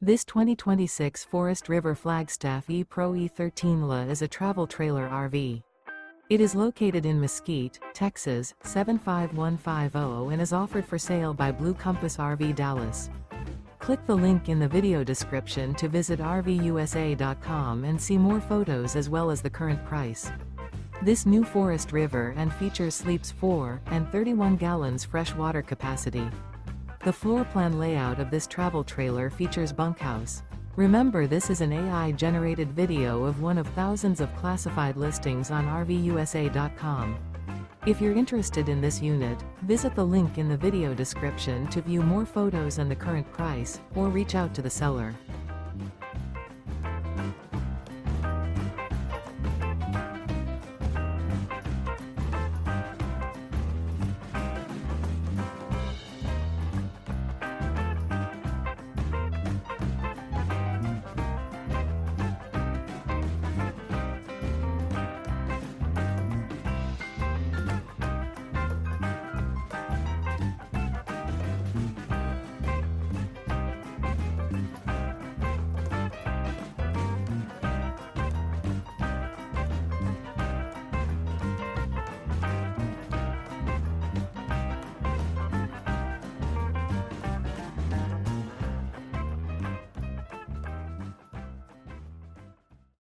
This 2026 Forest River Flagstaff E-Pro E13 LA is a travel trailer RV. It is located in Mesquite, Texas, 75150 and is offered for sale by Blue Compass RV Dallas. Click the link in the video description to visit RVUSA.com and see more photos as well as the current price. This new Forest River and features sleeps 4 and 31 gallons fresh water capacity. The floor plan layout of this travel trailer features bunkhouse. Remember, this is an AI-generated video of one of thousands of classified listings on RVUSA.com. If you're interested in this unit, visit the link in the video description to view more photos and the current price, or reach out to the seller.